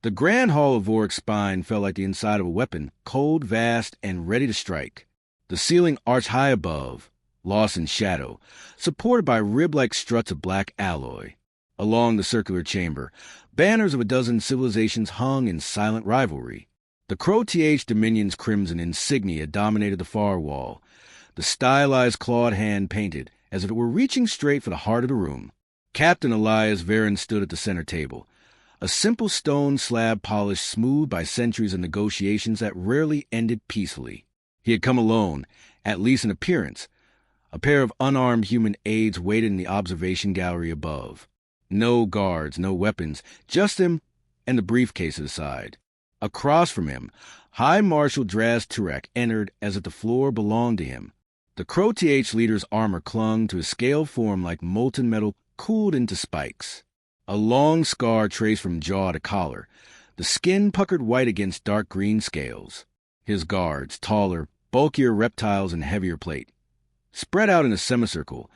The grand hall of Vorik's spine felt like the inside of a weapon, cold, vast, and ready to strike. The ceiling arched high above, lost in shadow, supported by rib-like struts of black alloy. Along the circular chamber, banners of a dozen civilizations hung in silent rivalry. The Crow-TH Dominion's crimson insignia dominated the far wall, the stylized clawed hand painted as if it were reaching straight for the heart of the room. Captain Elias Varen stood at the center table, a simple stone slab polished smooth by centuries of negotiations that rarely ended peacefully. He had come alone, at least in appearance. A pair of unarmed human aides waited in the observation gallery above. No guards, no weapons, just him and the briefcase at his side. Across from him, High Marshal Draz Turek entered as if the floor belonged to him. The Crow-TH leader's armor clung to his scaled form like molten metal cooled into spikes. A long scar traced from jaw to collar, the skin puckered white against dark green scales. His guards, taller, bulkier reptiles in heavier plate, spread out in a semicircle,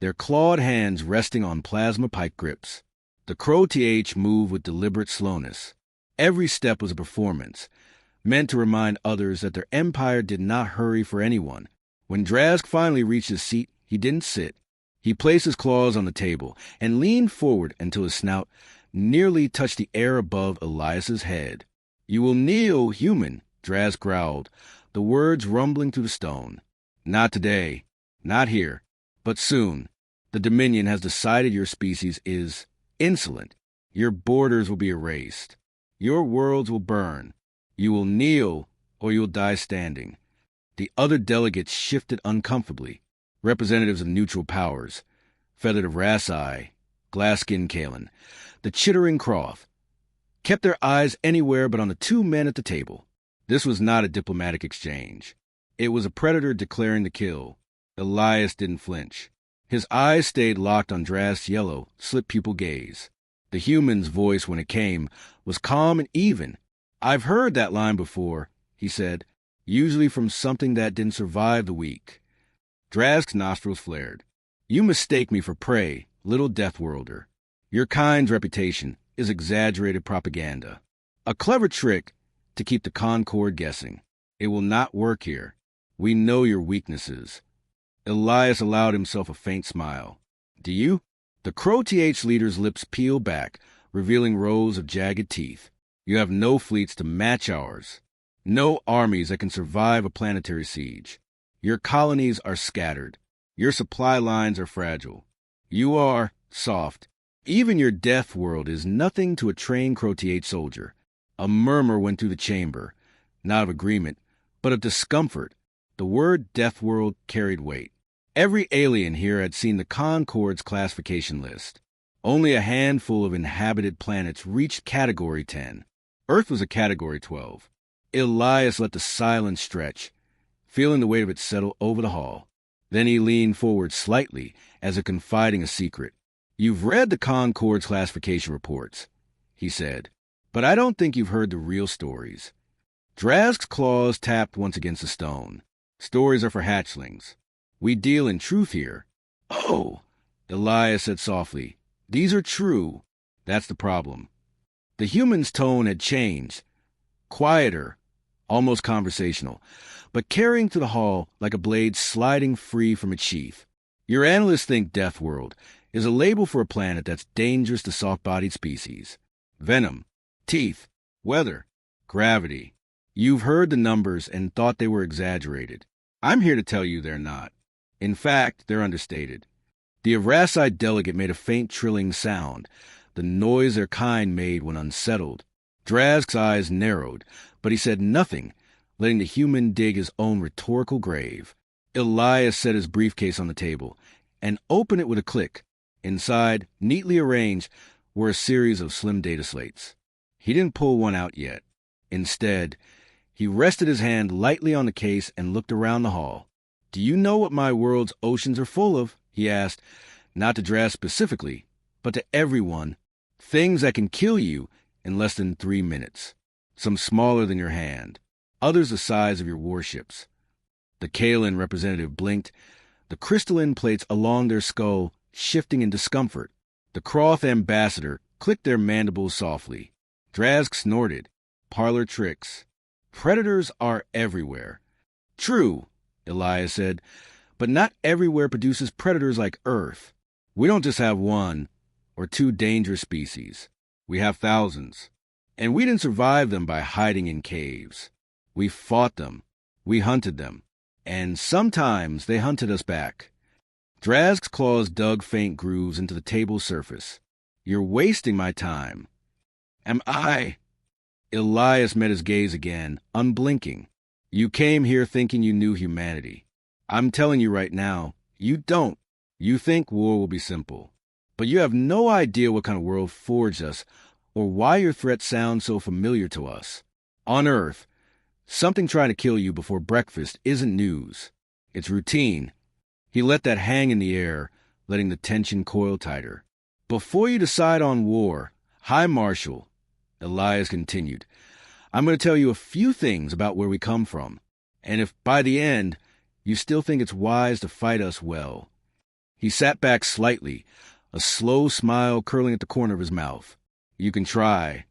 their clawed hands resting on plasma pike grips. The Crow-TH moved with deliberate slowness. Every step was a performance, meant to remind others that their empire did not hurry for anyone. When Drazk finally reached his seat, he didn't sit. He placed his claws on the table and leaned forward until his snout nearly touched the air above Elias's head. "You will kneel, human," Drazk growled, the words rumbling through the stone. "Not today, not here, but soon. The Dominion has decided your species is insolent. Your borders will be erased. Your worlds will burn. You will kneel, or you will die standing." The other delegates shifted uncomfortably. Representatives of neutral powers, feathered of Rasai, glass-skinned Kalen, the chittering Croth, kept their eyes anywhere but on the two men at the table. This was not a diplomatic exchange. It was a predator declaring the kill. Elias didn't flinch. His eyes stayed locked on Drazk's yellow, slit-pupil gaze. The human's voice, when it came, was calm and even. "I've heard that line before," he said, "usually from something that didn't survive the week." Drazk's nostrils flared. "You mistake me for prey, little Deathworlder. Your kind's reputation is exaggerated propaganda. A clever trick to keep the Concord guessing. It will not work here. We know your weaknesses." Elias allowed himself a faint smile. "Do you?" The Crow-TH leader's lips peeled back, revealing rows of jagged teeth. "You have no fleets to match ours. No armies that can survive a planetary siege. Your colonies are scattered. Your supply lines are fragile. You are soft. Even your death world is nothing to a trained Crow-TH soldier." A murmur went through the chamber, not of agreement, but of discomfort. The word death world carried weight. Every alien here had seen the Concord's classification list. Only a handful of inhabited planets reached Category 10. Earth was a Category 12. Elias let the silence stretch, feeling the weight of it settle over the hall. Then he leaned forward slightly, as if confiding a secret. "You've read the Concord's classification reports," he said, "but I don't think you've heard the real stories." Drazk's claws tapped once against the stone. "Stories are for hatchlings. We deal in truth here." "Oh," Elias said softly, "these are true. That's the problem." The human's tone had changed. Quieter, almost conversational, but carrying through the hall like a blade sliding free from its sheath. "Your analysts think Deathworld is a label for a planet that's dangerous to soft-bodied species. Venom, teeth, weather, gravity. You've heard the numbers and thought they were exaggerated. I'm here to tell you they're not. In fact, they're understated." The Avraside delegate made a faint trilling sound, the noise their kind made when unsettled. Drazk's eyes narrowed, but he said nothing, letting the human dig his own rhetorical grave. Elias set his briefcase on the table and opened it with a click. Inside, neatly arranged, were a series of slim data slates. He didn't pull one out yet. Instead, he rested his hand lightly on the case and looked around the hall. "Do you know what my world's oceans are full of?" he asked, not to Drazk specifically, but to everyone. "Things that can kill you in less than 3 minutes. Some smaller than your hand. Others the size of your warships." The Kalen representative blinked, the crystalline plates along their skull shifting in discomfort. The Croth ambassador clicked their mandibles softly. Drazg snorted. Parlor tricks. Predators are everywhere. True, Elias said, but not everywhere produces predators like Earth. We don't just have one or two dangerous species. We have thousands. And we didn't survive them by hiding in caves. We fought them. We hunted them. And sometimes they hunted us back. Drazg's claws dug faint grooves into the table's surface. You're wasting my time. Am I? Elias met his gaze again, unblinking. You came here thinking you knew humanity. I'm telling you right now, you don't. You think war will be simple. But you have no idea what kind of world forged us, or why your threat sounds so familiar to us. On Earth, something trying to kill you before breakfast isn't news. It's routine. He let that hang in the air, letting the tension coil tighter. Before you decide on war, High Marshal, Elias continued, I'm going to tell you a few things about where we come from, and if by the end you still think it's wise to fight us well. He sat back slightly, a slow smile curling at the corner of his mouth. You can try.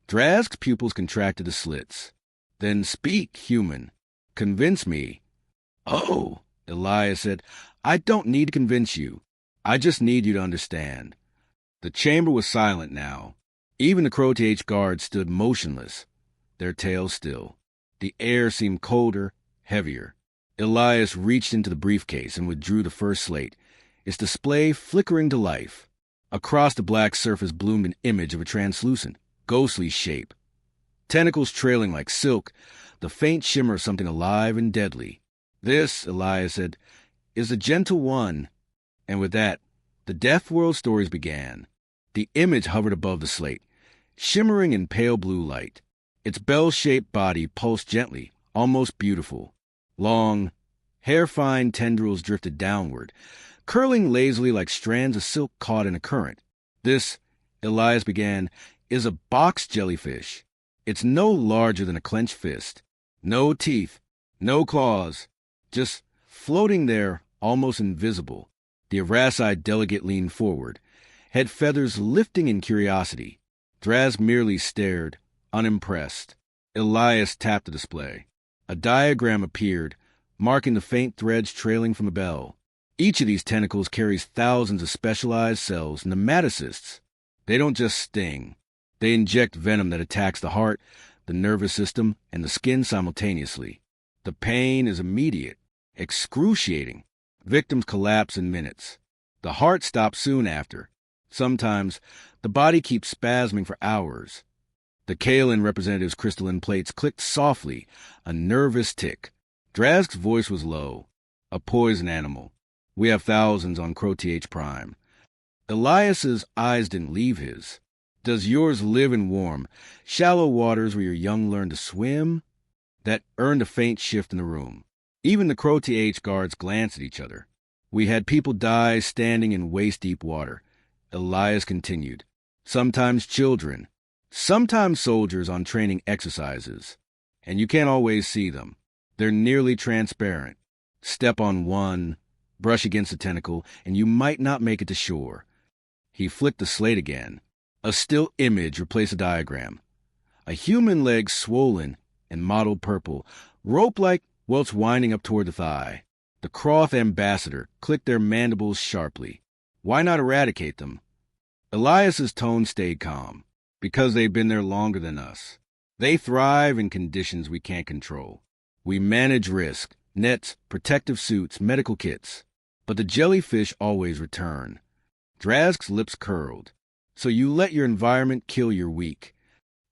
Drazg's pupils contracted to slits. Then speak, human. Convince me. Oh, Elias said, I don't need to convince you. I just need you to understand. The chamber was silent now. Even the Crow-TH guards stood motionless, their tails still. The air seemed colder, heavier. Elias reached into the briefcase and withdrew the first slate, its display flickering to life. Across the black surface bloomed an image of a translucent, ghostly shape. Tentacles trailing like silk, the faint shimmer of something alive and deadly. This, Elias said, is the Gentle One. And with that, the Deathworld stories began. The image hovered above the slate, shimmering in pale blue light. Its bell-shaped body pulsed gently, almost beautiful. Long, hair-fine tendrils drifted downward, curling lazily like strands of silk caught in a current. This, Elias began, is a box jellyfish. It's no larger than a clenched fist. No teeth, no claws, just floating there, almost invisible. The Arasai delegate leaned forward, head feathers lifting in curiosity. Drazg merely stared, unimpressed. Elias tapped the display. A diagram appeared, marking the faint threads trailing from the bell. Each of these tentacles carries thousands of specialized cells, nematocysts. They don't just sting. They inject venom that attacks the heart, the nervous system, and the skin simultaneously. The pain is immediate, excruciating. Victims collapse in minutes. The heart stops soon after. Sometimes, the body keeps spasming for hours. The Kaelin representative's crystalline plates clicked softly, a nervous tick. Drazg's voice was low. A poison animal. We have thousands on Crow-TH Prime. Elias's eyes didn't leave his. Does yours live in warm, shallow waters where your young learn to swim? That earned a faint shift in the room. Even the Crow-TH guards glanced at each other. We had people die standing in waist-deep water. Elias continued. Sometimes children. Sometimes soldiers on training exercises. And you can't always see them. They're nearly transparent. Step on one, brush against a tentacle, and you might not make it to shore. He flicked the slate again. A still image replaced a diagram. A human leg swollen and mottled purple, rope-like welts winding up toward the thigh. The Croth ambassador clicked their mandibles sharply. Why not eradicate them? Elias's tone stayed calm. Because they've been there longer than us. They thrive in conditions we can't control. We manage risk, nets, protective suits, medical kits. But the jellyfish always return. Drazg's lips curled. So you let your environment kill your weak.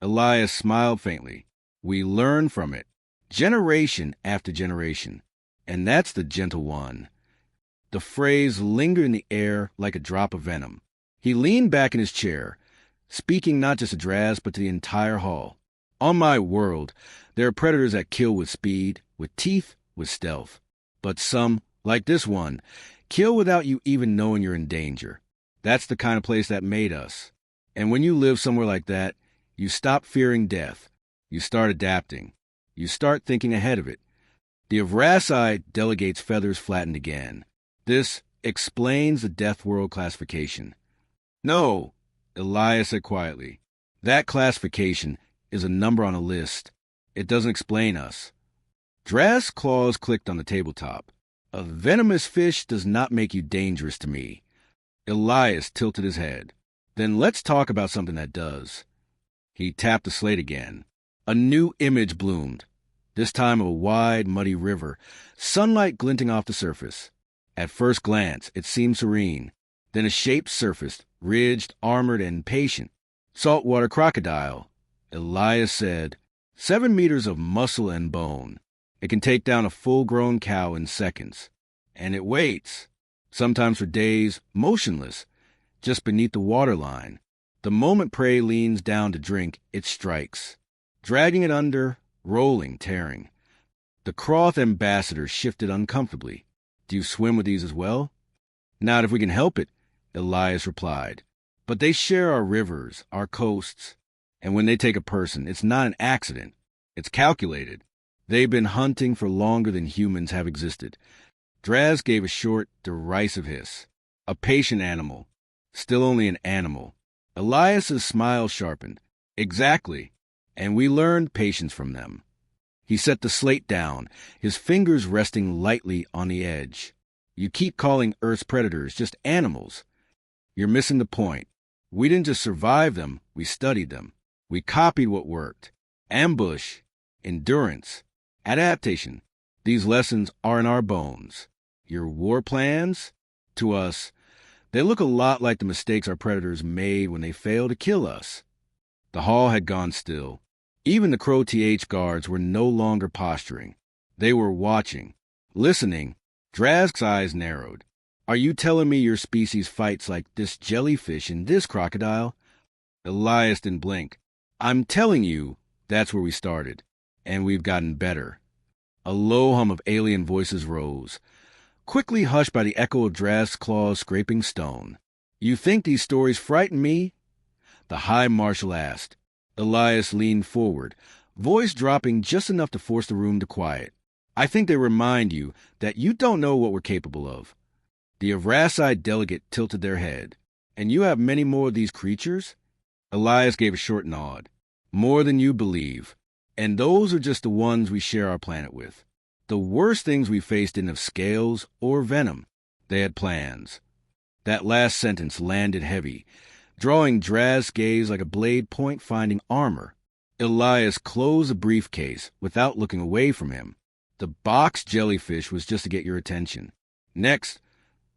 Elias smiled faintly. We learn from it, generation after generation. And that's the Gentle One. The phrase lingered in the air like a drop of venom. He leaned back in his chair, speaking not just to Drazg, but to the entire hall. On my world, there are predators that kill with speed, with teeth, with stealth. But some, like this one, kill without you even knowing you're in danger. That's the kind of place that made us. And when you live somewhere like that, you stop fearing death. You start adapting. You start thinking ahead of it. The Arasai delegate's feathers flattened again. This explains the Deathworld classification. No, Elias said quietly. That classification is a number on a list. It doesn't explain us. Draz's claws clicked on the tabletop. A venomous fish does not make you dangerous to me. Elias tilted his head. Then let's talk about something that does. He tapped the slate again. A new image bloomed, this time of a wide, muddy river, sunlight glinting off the surface. At first glance, it seemed serene. Then a shape surfaced, ridged, armored, and patient. Saltwater crocodile. Elias said, 7 meters of muscle and bone. It can take down a full-grown cow in seconds. And it waits, sometimes for days, motionless, just beneath the waterline. The moment prey leans down to drink, it strikes, dragging it under, rolling, tearing. The Croth ambassador shifted uncomfortably. Do you swim with these as well? Not if we can help it, Elias replied. But they share our rivers, our coasts, and when they take a person, it's not an accident. It's calculated. They've been hunting for longer than humans have existed. Draz gave a short, derisive hiss. A patient animal. Still only an animal. Elias's smile sharpened. Exactly. And we learned patience from them. He set the slate down, his fingers resting lightly on the edge. You keep calling Earth's predators just animals. You're missing the point. We didn't just survive them, we studied them. We copied what worked. Ambush, endurance, adaptation. These lessons are in our bones. Your war plans? To us, they look a lot like the mistakes our predators made when they failed to kill us. The hall had gone still. Even the Crow TH guards were no longer posturing. They were watching, listening. Draz's eyes narrowed. Are you telling me your species fights like this jellyfish and this crocodile? Elias didn't blink. I'm telling you, that's where we started. And we've gotten better. A low hum of alien voices rose, quickly hushed by the echo of Draz's claws scraping stone. You think these stories frighten me? The High Marshal asked. Elias leaned forward, voice dropping just enough to force the room to quiet. I think they remind you that you don't know what we're capable of. The Avraside delegate tilted their head. And you have many more of these creatures? Elias gave a short nod. More than you believe. And those are just the ones we share our planet with. The worst things we faced didn't have scales or venom. They had plans. That last sentence landed heavy, drawing Draz's gaze like a blade point finding armor. Elias closed the briefcase without looking away from him. The box jellyfish was just to get your attention. Next,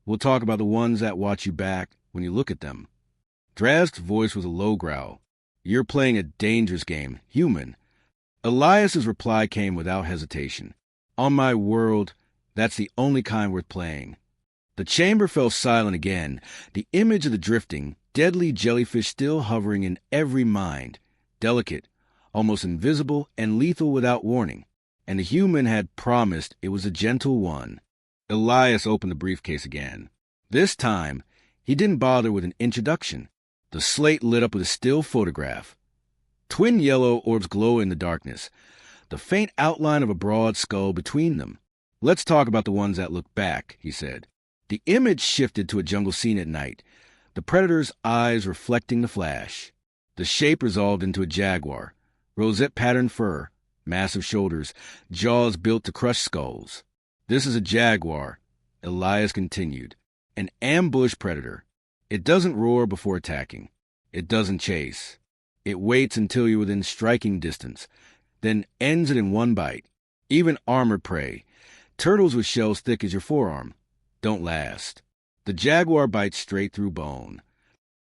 we'll talk about the ones that watch you back when you look at them. Draz's voice was a low growl. You're playing a dangerous game, human. Elias's reply came without hesitation. On my world, that's the only kind worth playing. The chamber fell silent again, the image of the drifting, deadly jellyfish still hovering in every mind, delicate, almost invisible, and lethal without warning. And the human had promised it was a gentle one. Elias opened the briefcase again. This time, he didn't bother with an introduction. The slate lit up with a still photograph. Twin yellow orbs glow in the darkness, the faint outline of a broad skull between them. Let's talk about the ones that look back, he said. The image shifted to a jungle scene at night, the predator's eyes reflecting the flash. The shape resolved into a jaguar, rosette-patterned fur, massive shoulders, jaws built to crush skulls. This is a jaguar, Elias continued, an ambush predator. It doesn't roar before attacking. It doesn't chase. It waits until you're within striking distance, then ends it in one bite. Even armored prey, turtles with shells thick as your forearm, don't last. The jaguar bites straight through bone.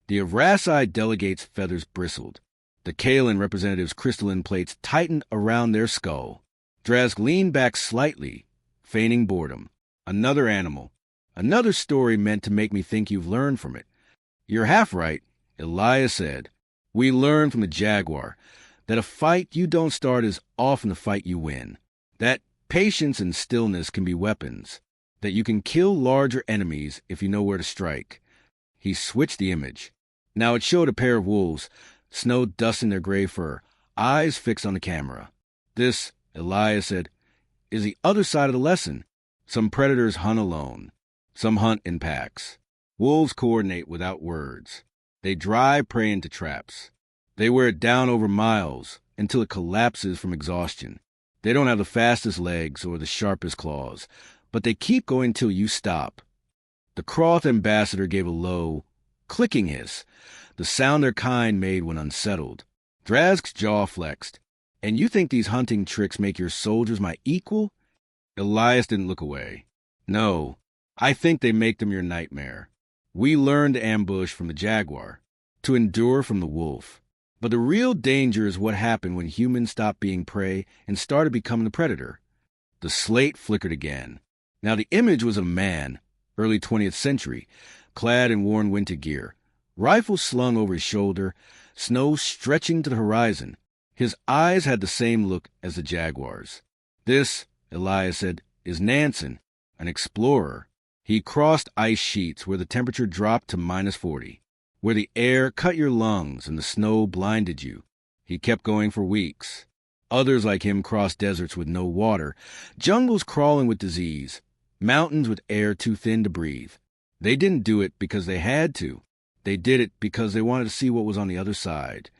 The Avraside delegate's feathers bristled. The Kaelin representative's crystalline plates tightened around their skull. Draz leaned back slightly, feigning boredom. Another animal. Another story meant to make me think you've learned from it. You're half right, Elias said. We learned from the jaguar that a fight you don't start is often the fight you win. That patience and stillness can be weapons. That you can kill larger enemies if you know where to strike. He switched the image. Now it showed a pair of wolves, snow dusting their gray fur, eyes fixed on the camera. This, Elias said, is the other side of the lesson. Some predators hunt alone. Some hunt in packs. Wolves coordinate without words. They drive prey into traps. They wear it down over miles until it collapses from exhaustion. They don't have the fastest legs or the sharpest claws, but they keep going till you stop. The Croth ambassador gave a low, clicking hiss, the sound their kind made when unsettled. Drazk's jaw flexed. And you think these hunting tricks make your soldiers my equal? Elias didn't look away. No, I think they make them your nightmare. We learned to ambush from the jaguar, to endure from the wolf. But the real danger is what happened when humans stopped being prey and started becoming the predator. The slate flickered again. Now the image was of a man, early 20th century, clad in worn winter gear, rifle slung over his shoulder, snow stretching to the horizon. His eyes had the same look as the jaguar's. This, Elias said, is Nansen, an explorer. He crossed ice sheets where the temperature dropped to -40, where the air cut your lungs and the snow blinded you. He kept going for weeks. Others like him crossed deserts with no water, jungles crawling with disease, mountains with air too thin to breathe. They didn't do it because they had to. They did it because they wanted to see what was on the other side.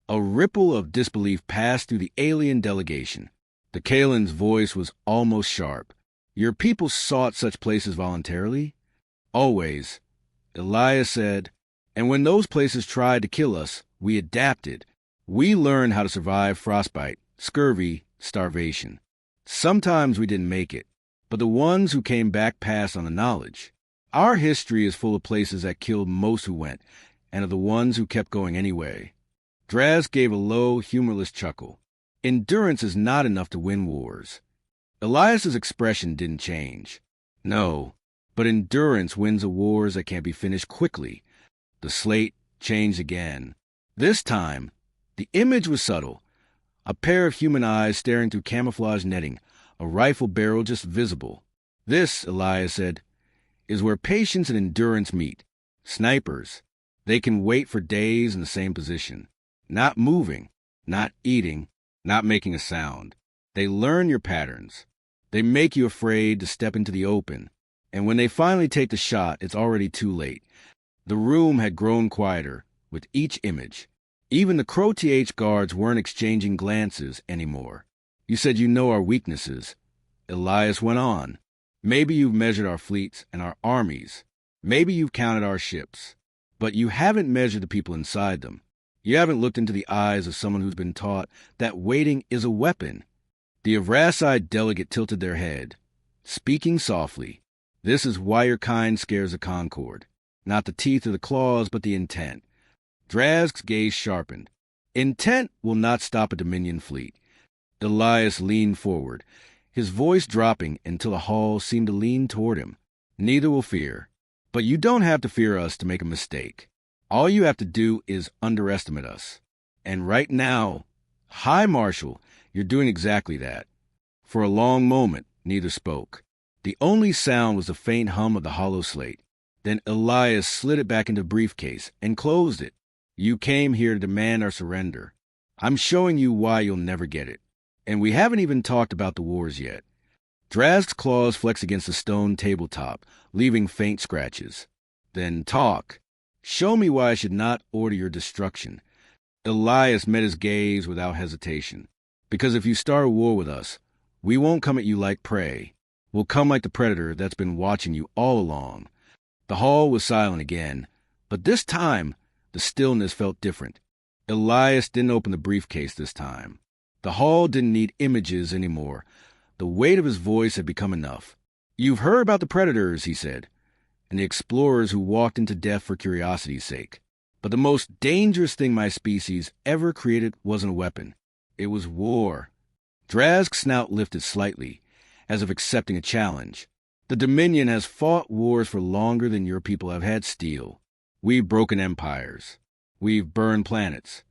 A ripple of disbelief passed through the alien delegation. The Kalen's voice was almost sharp. Your people sought such places voluntarily? Always. Elias said, and when those places tried to kill us, we adapted. We learned how to survive frostbite, scurvy, starvation. Sometimes we didn't make it, but the ones who came back passed on the knowledge. Our history is full of places that killed most who went, and of the ones who kept going anyway. Drazk gave a low, humorless chuckle. Endurance is not enough to win wars. Elias's expression didn't change. No, but endurance wins the wars that can't be finished quickly. The slate changed again. This time, the image was subtle. A pair of human eyes staring through camouflage netting, a rifle barrel just visible. This, Elias said, is where patience and endurance meet. Snipers. They can wait for days in the same position. Not moving, not eating, not making a sound. They learn your patterns. They make you afraid to step into the open. And when they finally take the shot, it's already too late. The room had grown quieter with each image. Even the Crow TH guards weren't exchanging glances anymore. You said you know our weaknesses. Elias went on. Maybe you've measured our fleets and our armies. Maybe you've counted our ships. But you haven't measured the people inside them. You haven't looked into the eyes of someone who's been taught that waiting is a weapon. The Avraside delegate tilted their head, speaking softly. This is why your kind scares the Concord. Not the teeth or the claws, but the intent. Drazk's gaze sharpened. Intent will not stop a Dominion fleet. Elias leaned forward, his voice dropping until the hall seemed to lean toward him. Neither will fear. But you don't have to fear us to make a mistake. All you have to do is underestimate us. And right now, High Marshal, you're doing exactly that. For a long moment, neither spoke. The only sound was the faint hum of the hollow slate. Then Elias slid it back into the briefcase and closed it. You came here to demand our surrender. I'm showing you why you'll never get it. And we haven't even talked about the wars yet. Drazk's claws flexed against the stone tabletop, leaving faint scratches. Then talk. Show me why I should not order your destruction. Elias met his gaze without hesitation. Because if you start a war with us, we won't come at you like prey. We'll come like the predator that's been watching you all along. The hall was silent again, but this time the stillness felt different. Elias didn't open the briefcase this time. The hall didn't need images anymore. The weight of his voice had become enough. You've heard about the predators, he said, and the explorers who walked into death for curiosity's sake. But the most dangerous thing my species ever created wasn't a weapon. It was war. Drazk's snout lifted slightly, as if accepting a challenge. The Dominion has fought wars for longer than your people have had steel. We've broken empires. We've burned planets.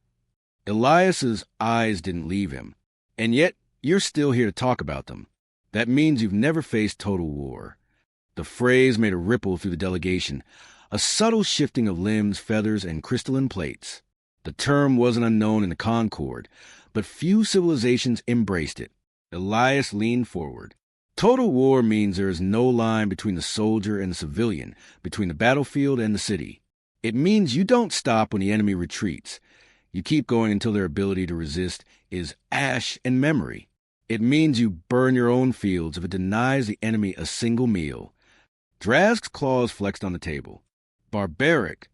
Elias's eyes didn't leave him. And yet, you're still here to talk about them. That means you've never faced total war. The phrase made a ripple through the delegation, a subtle shifting of limbs, feathers, and crystalline plates. The term wasn't unknown in the Concord, but few civilizations embraced it. Elias leaned forward. Total war means there is no line between the soldier and the civilian, between the battlefield and the city. It means you don't stop when the enemy retreats. You keep going until their ability to resist is ash and memory. It means you burn your own fields if it denies the enemy a single meal. Drazg's claws flexed on the table. Barbaric.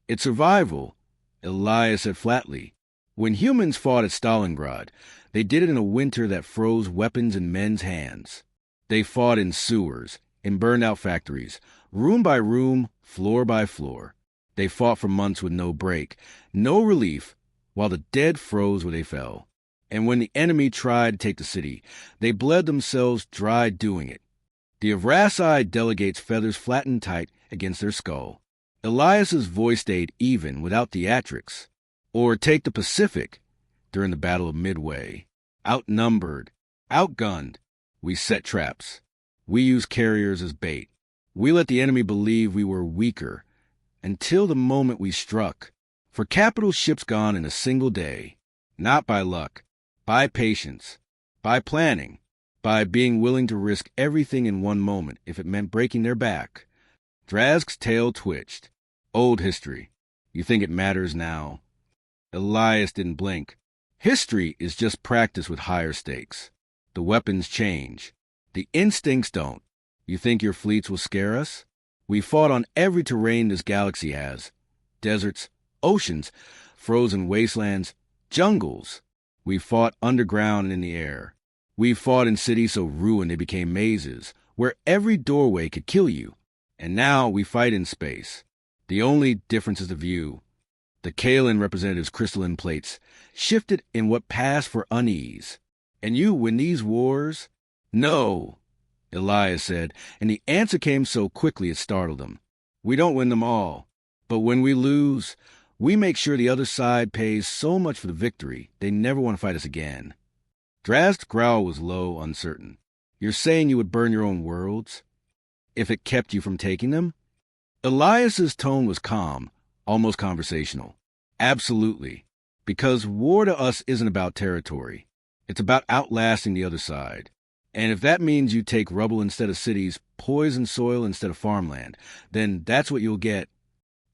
It's survival, Elias said flatly. When humans fought at Stalingrad, they did it in a winter that froze weapons in men's hands. They fought in sewers, in burned-out factories, room by room, floor by floor. They fought for months with no break, no relief, while the dead froze where they fell. And when the enemy tried to take the city, they bled themselves dry doing it. The Evrassi delegates' feathers flattened tight against their skull. Elias's voice stayed even without theatrics. Or take the Pacific during the Battle of Midway. Outnumbered, outgunned, we set traps. We used carriers as bait. We let the enemy believe we were weaker until the moment we struck. For capital ships gone in a single day, not by luck, by patience, by planning, by being willing to risk everything in one moment if it meant breaking their back. Drazg's tail twitched. Old history. You think it matters now? Elias didn't blink. History is just practice with higher stakes. The weapons change. The instincts don't. You think your fleets will scare us? We fought on every terrain this galaxy has. Deserts, oceans, frozen wastelands, jungles. We fought underground and in the air. We fought in cities so ruined they became mazes, where every doorway could kill you. And now we fight in space. The only difference is the view. The Kaelin representatives' crystalline plates shifted in what passed for unease. And you win these wars? No, Elias said, and the answer came so quickly it startled him. We don't win them all. But when we lose, we make sure the other side pays so much for the victory, they never want to fight us again. Drazg's growl was low, uncertain. You're saying you would burn your own worlds? If it kept you from taking them? Elias's tone was calm, almost conversational. Absolutely. Because war to us isn't about territory. It's about outlasting the other side. And if that means you take rubble instead of cities, poison soil instead of farmland, then that's what you'll get.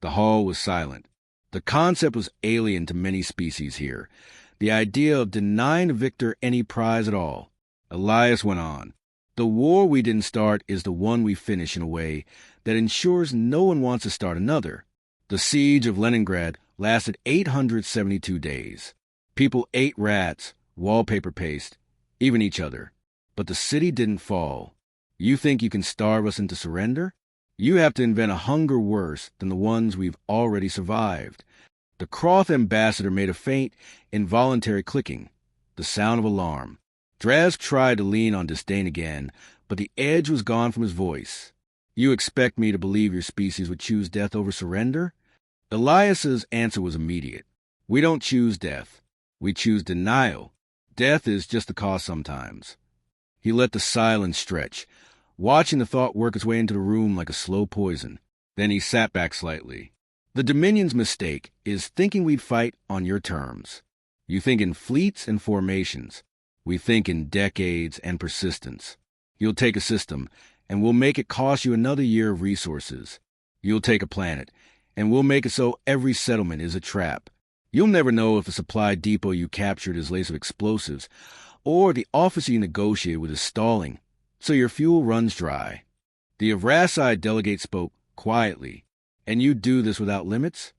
The hall was silent. The concept was alien to many species here. The idea of denying a victor any prize at all. Elias went on. The war we didn't start is the one we finish in a way that ensures no one wants to start another. The siege of Leningrad lasted 872 days. People ate rats, wallpaper paste, even each other. But the city didn't fall. You think you can starve us into surrender? You have to invent a hunger worse than the ones we've already survived. The Croth ambassador made a faint, involuntary clicking, the sound of alarm. Drazg tried to lean on disdain again, but the edge was gone from his voice. You expect me to believe your species would choose death over surrender? Elias's answer was immediate. We don't choose death. We choose denial. Death is just the cost sometimes. He let the silence stretch, watching the thought work its way into the room like a slow poison. Then he sat back slightly. The Dominion's mistake is thinking we'd fight on your terms. You think in fleets and formations. We think in decades and persistence. You'll take a system, and we'll make it cost you another year of resources. You'll take a planet, and we'll make it so every settlement is a trap. You'll never know if a supply depot you captured is laced with explosives, or the officer you negotiated with is stalling, so your fuel runs dry. The Evrassi delegate spoke quietly. And you do this without limits?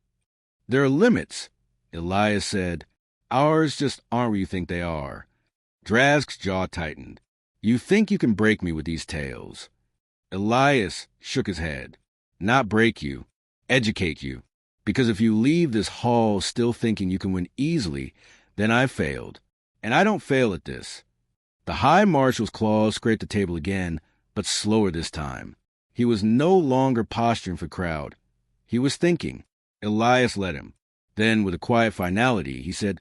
There are limits, Elias said. Ours just aren't where you think they are. Drazg's jaw tightened. You think you can break me with these tales. Elias shook his head. Not break you, educate you. Because if you leave this hall still thinking you can win easily, then I've failed. And I don't fail at this. The High Marshal's claws scraped the table again, but slower this time. He was no longer posturing for crowd. He was thinking. Elias let him. Then, with a quiet finality, he said,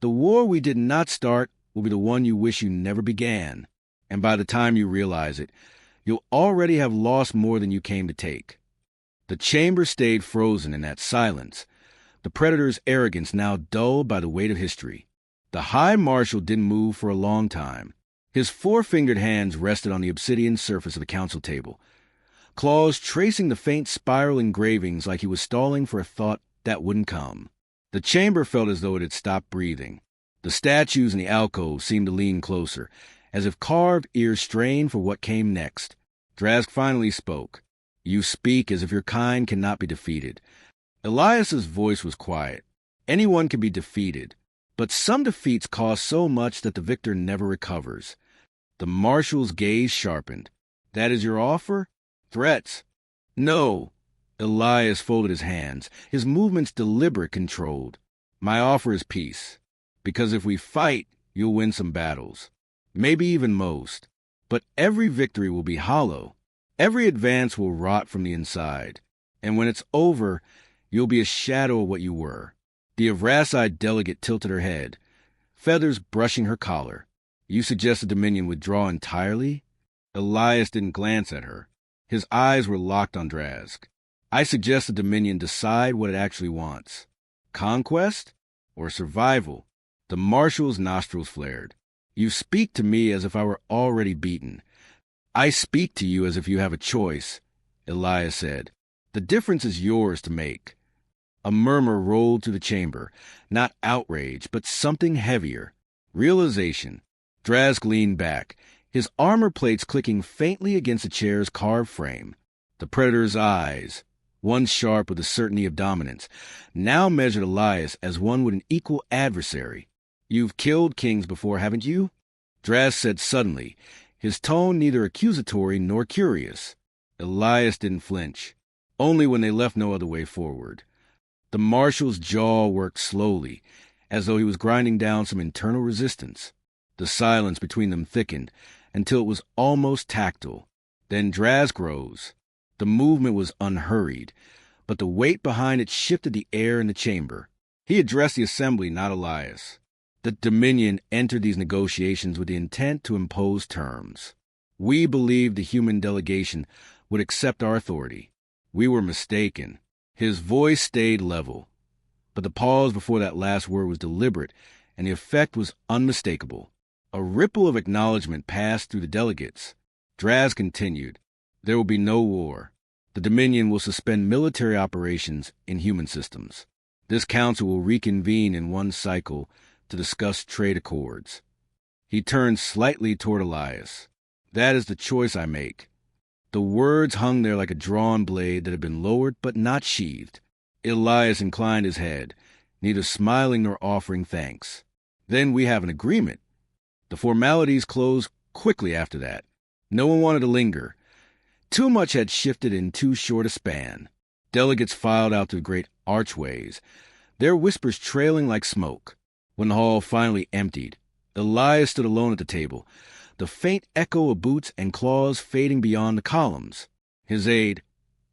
The war we did not start will be the one you wish you never began. And by the time you realize it, you'll already have lost more than you came to take. The chamber stayed frozen in that silence, the Predator's arrogance now dulled by the weight of history. The High Marshal didn't move for a long time. His four-fingered hands rested on the obsidian surface of the council table, claws tracing the faint spiral engravings like he was stalling for a thought that wouldn't come. The chamber felt as though it had stopped breathing. The statues in the alcove seemed to lean closer, as if carved ears strained for what came next. Drask finally spoke. You speak as if your kind cannot be defeated. Elias's voice was quiet. Anyone can be defeated, but some defeats cost so much that the victor never recovers. The marshal's gaze sharpened. That is your offer? Threats? No. Elias folded his hands, his movements deliberate, controlled. My offer is peace. Because if we fight, you'll win some battles. Maybe even most. But every victory will be hollow. Every advance will rot from the inside. And when it's over, you'll be a shadow of what you were. The Avraside delegate tilted her head, feathers brushing her collar. You suggest the Dominion withdraw entirely? Elias didn't glance at her. His eyes were locked on Drask. I suggest the Dominion decide what it actually wants. Conquest or survival? The Marshal's nostrils flared. You speak to me as if I were already beaten. I speak to you as if you have a choice, Elias said. The difference is yours to make. A murmur rolled through the chamber, not outrage, but something heavier. Realization. Drask leaned back, his armor plates clicking faintly against the chair's carved frame. The Predator's eyes, once sharp with the certainty of dominance, now measured Elias as one with an equal adversary. You've killed kings before, haven't you? Drask said suddenly, his tone neither accusatory nor curious. Elias didn't flinch, only when they left no other way forward. The Marshal's jaw worked slowly, as though he was grinding down some internal resistance. The silence between them thickened until it was almost tactile. Then Drask rose. The movement was unhurried, but the weight behind it shifted the air in the chamber. He addressed the assembly, not Elias. The Dominion entered these negotiations with the intent to impose terms. We believed the human delegation would accept our authority. We were mistaken. His voice stayed level, but the pause before that last word was deliberate, and the effect was unmistakable. A ripple of acknowledgement passed through the delegates. Drask continued. There will be no war. The Dominion will suspend military operations in human systems. This council will reconvene in one cycle to discuss trade accords. He turned slightly toward Elias. That is the choice I make. The words hung there like a drawn blade that had been lowered but not sheathed. Elias inclined his head, neither smiling nor offering thanks. Then we have an agreement. The formalities closed quickly after that. No one wanted to linger. Too much had shifted in too short a span. Delegates filed out through great archways, their whispers trailing like smoke. When the hall finally emptied, Elias stood alone at the table, the faint echo of boots and claws fading beyond the columns. His aide,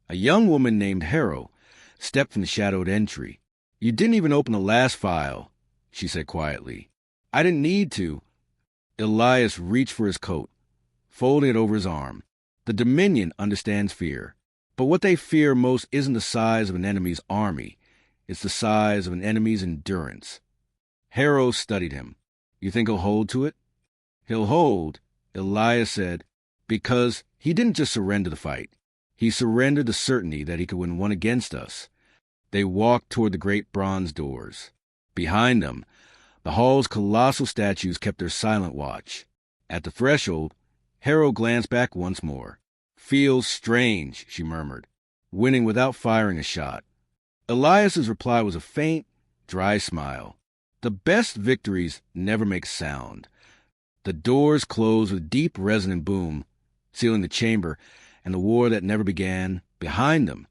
a young woman named Harrow, stepped from the shadowed entry. You didn't even open the last file, she said quietly. I didn't need to. Elias reached for his coat, folding it over his arm. The Dominion understands fear, but what they fear most isn't the size of an enemy's army. It's the size of an enemy's endurance. Harrow studied him. You think he'll hold to it? He'll hold, Elias said, because he didn't just surrender the fight. He surrendered the certainty that he could win one against us. They walked toward the great bronze doors. Behind them, the hall's colossal statues kept their silent watch. At the threshold, Harrow glanced back once more. Feels strange, she murmured, winning without firing a shot. Elias's reply was a faint, dry smile. The best victories never make sound. The doors closed with a deep resonant boom, sealing the chamber and the war that never began behind them.